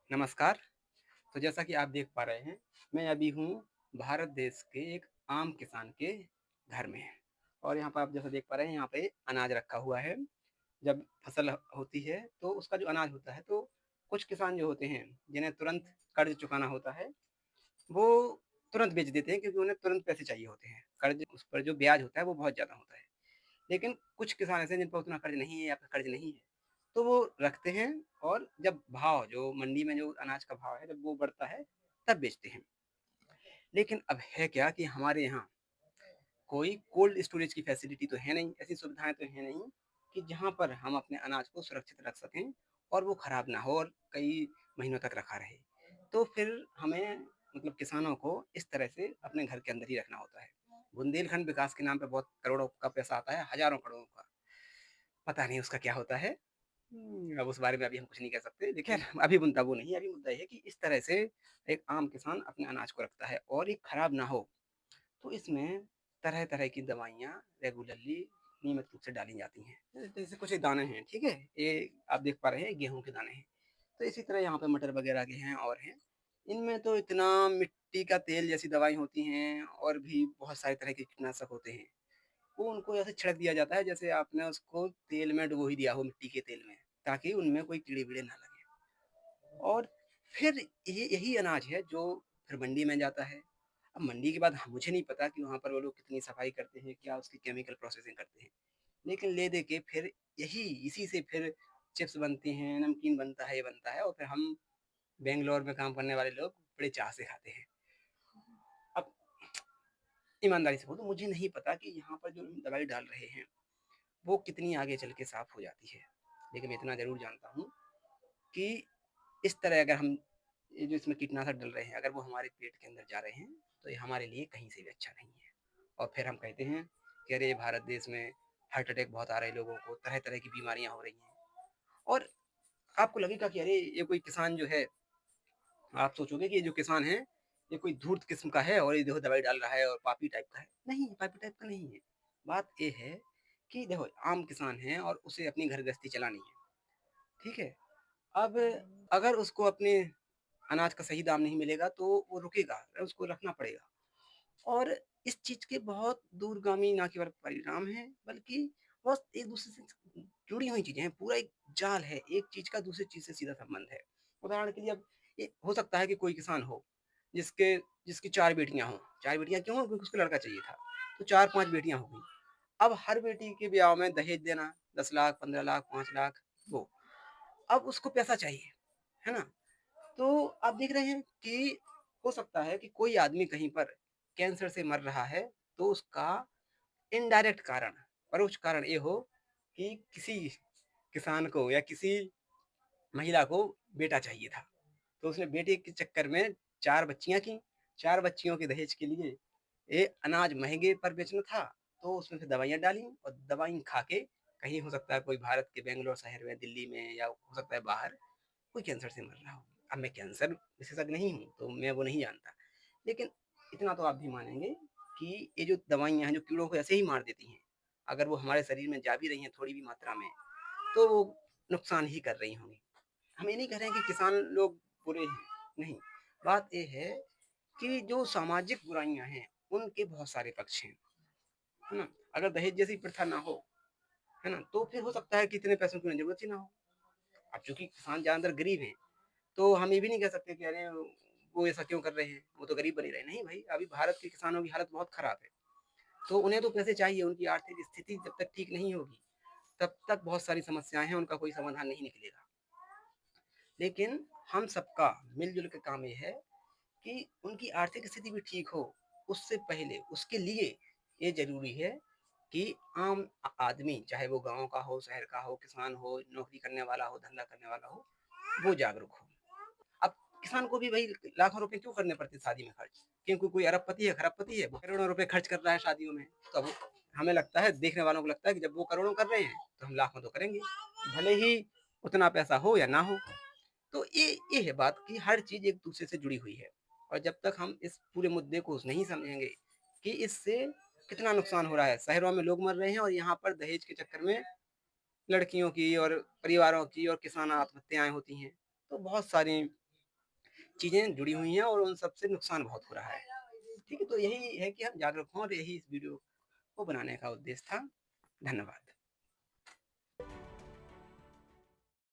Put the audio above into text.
नमस्कार। तो जैसा कि आप देख पा रहे हैं, मैं अभी हूँ भारत देश के एक आम किसान के घर में और यहाँ पर आप जैसा देख पा रहे हैं, यहाँ पे अनाज रखा हुआ है। जब फसल होती है, तो उसका जो अनाज होता है, तो कुछ किसान जो होते हैं, जिन्हें तुरंत कर्ज़ चुकाना होता है, वो तुरंत बेच देते हैं क्योंकि उन्हें तुरंत पैसे चाहिए होते हैं। कर्ज़ उस पर जो ब्याज होता है, वो बहुत ज़्यादा होता है। लेकिन कुछ किसान ऐसे हैं जिन पर उतना कर्ज़ नहीं है या फिर कर्ज़ नहीं है, तो वो रखते हैं और जब भाव जो मंडी में जो अनाज का भाव है, जब वो बढ़ता है, तब बेचते हैं। लेकिन अब है क्या कि हमारे यहाँ कोई कोल्ड स्टोरेज की फैसिलिटी तो है नहीं, ऐसी सुविधाएँ तो हैं नहीं कि जहाँ पर हम अपने अनाज को सुरक्षित रख सकें और वो खराब ना हो और कई महीनों तक रखा रहे। तो फिर हमें मतलब किसानों को इस तरह से अपने घर के अंदर ही रखना होता है। बुंदेलखंड विकास के नाम पे बहुत करोड़ों का पैसा आता है, हज़ारों करोड़ों का। पता नहीं उसका क्या होता है। अब उस बारे में अभी हम कुछ नहीं कह सकते। देखिए अभी मुद्दा वो नहीं है, अभी मुद्दा ये है कि इस तरह से एक आम किसान अपने अनाज को रखता है और ये खराब ना हो, तो इसमें तरह-तरह की दवाइयाँ रेगुलरली नियमित रूप से डाली जाती हैं। जैसे कुछ दाने हैं, ठीक है? ये आप देख पा रहे हैं गेहूँ के दाने हैं। तो इसी तरह यहाँ पे मटर वगैरह के हैं और हैं। इनमें तो इतना मिट्टी का तेल जैसी दवाई होती हैं और भी बहुत सारे तरह के कीटनाशक होते हैं। वो उनको ऐसे छिड़क दिया जाता है जैसे आपने उसको तेल में डुबो ही दिया हो मिट्टी के तेल में, ताकि उनमें कोई कीड़े-वीड़े ना लगें। और फिर ये यही अनाज है जो फिर मंडी में जाता है। अब मंडी के बाद मुझे नहीं पता कि वहाँ पर वो लोग कितनी सफाई करते हैं, क्या उसकी केमिकल प्रोसेसिंग करते हैं। लेकिन ले दे के फिर यही इसी से फिर चिप्स बनती हैं, नमकीन बनता है, ये बनता है और फिर हम बैंगलोर में काम करने वाले लोग बड़े चाव से खाते हैं। अब ईमानदारी से बोलूँ मुझे नहीं पता कि यहाँ पर जो हम दवाई डाल रहे हैं, वो कितनी आगे चल के साफ़ हो जाती है। लेकिन मैं इतना ज़रूर जानता हूँ कि इस तरह अगर हम ये जो इसमें कीटनाशक डल रहे हैं, अगर वो हमारे पेट के अंदर जा रहे हैं, तो ये हमारे लिए कहीं से भी अच्छा नहीं है। और फिर हम कहते हैं कि अरे! भारत देश में हार्ट अटैक बहुत आ रहे हैं लोगों को, तरह-तरह की बीमारियाँ हो रही हैं। और आपको लगेगा कि अरे! ये कोई किसान जो है आप सोचोगे कि ये जो किसान है, ये कोई धूर्त किस्म का है और ये देखो दवाई डाल रहा है और पापी टाइप का है। नहीं, पापी टाइप का नहीं है। बात ये है कि देखो आम किसान है और उसे अपनी घर गृहस्थी चलानी है, ठीक है? अब अगर उसको अपने अनाज का सही दाम नहीं मिलेगा तो वो रुकेगा, उसको रखना पड़ेगा। और इस चीज़ के बहुत दूरगामी ना केवल परिणाम हैं, बल्कि बहुत एक-दूसरे से जुड़ी हुई चीज़ें हैं। पूरा एक जाल है, एक चीज़ का दूसरी चीज़ से सीधा संबंध है। उदाहरण के लिए अब ये हो सकता है कि कोई किसान हो, जिसके जिसकी 4 बेटियाँ हों। 4 बेटियाँ क्यों? क्योंकि उसको लड़का चाहिए था। तो 4-5 बेटियाँ हो गईं। अब हर बेटी के ब्याह में दहेज देना 10 लाख, 15 लाख, 5 लाख वो। अब उसको पैसा चाहिए, है ना? तो आप देख रहे हैं कि हो सकता है कि कोई आदमी कहीं पर कैंसर से मर रहा है, तो उसका इनडायरेक्ट कारण, परोक्ष कारण ये हो कि किसी किसान को या किसी महिला को बेटा चाहिए था। तो उसने बेटे के चक्कर में 4 बच्चियाँ की, 4 बच्चियों के दहेज के लिए ये अनाज महँगे पर बेचना था, तो उसमें फिर दवाइयाँ डाली और दवाई खा के कहीं हो सकता है कोई भारत के बैंगलोर शहर में, दिल्ली में या हो सकता है बाहर कोई कैंसर से मर रहा हो। अब मैं कैंसर विशेषज्ञ नहीं हूँ, तो मैं वो नहीं जानता। लेकिन इतना तो आप भी मानेंगे कि ये जो दवाइयाँ हैं, जो कीड़ों को ऐसे ही मार देती हैं, अगर वो हमारे शरीर में जा भी रही हैं थोड़ी भी मात्रा में, तो वो नुकसान ही कर रही होंगी। हम ये नहीं कह रहे हैं कि किसान लोग बुरे हैं, नहीं। बात ये है कि जो सामाजिक बुराइयाँ हैं, उनके बहुत सारे पक्ष हैं, है ना? अगर दहेज जैसी प्रथा ना हो, है ना? तो फिर हो सकता है कि इतने पैसों की ज़रूरत ही ना हो। अब चूँकि किसान ज़्यादातर गरीब हैं, तो हम ये भी नहीं कह सकते कि अरे वो ऐसा क्यों कर रहे हैं, वो तो गरीब बन ही रहे। नहीं भाई, अभी भारत के किसानों की हालत बहुत खराब है, तो उन्हें तो पैसे चाहिए, उनकी आर्थिक स्थिति जब तक ठीक नहीं होगी, तब तक बहुत सारी समस्याएँ हैं, उनका कोई समाधान नहीं निकलेगा। लेकिन हम सबका मिल-जुल के काम ये है कि उनकी आर्थिक स्थिति भी ठीक हो, उससे पहले उसके लिए ये ज़रूरी है कि आम आदमी, चाहे वो गाँव का हो, शहर का हो, किसान हो, नौकरी करने वाला हो, धंधा करने वाला हो, वो जागरूक हो। अब किसान को भी वही लाखों रुपए क्यों करने पड़ते हैं शादी में खर्च? क्योंकि कोई अरबपति है, खरबपति है, वो करोड़ों रुपए खर्च कर रहा है शादियों में। तो अब हमें लगता है, देखने वालों को लगता है कि जब वो करोड़ों कर रहे हैं, तो हम लाखों तो करेंगे। भले ही उतना पैसा हो या ना हो। तो ये है बात कि हर चीज़ एक-दूसरे से जुड़ी हुई है और जब तक हम इस पूरे मुद्दे को नहीं समझेंगे कि इससे कितना नुकसान हो रहा है। शहरों में लोग मर रहे हैं और यहाँ पर दहेज के चक्कर में लड़कियों की और परिवारों की और किसान आत्महत्याएँ होती हैं। तो बहुत सारी चीज़ें जुड़ी हुई हैं और उन सब से नुकसान बहुत हो रहा है। ठीक है, तो यही है कि हम जागरूक हों और यही इस वीडियो को बनाने का उद्देश्य था। धन्यवाद।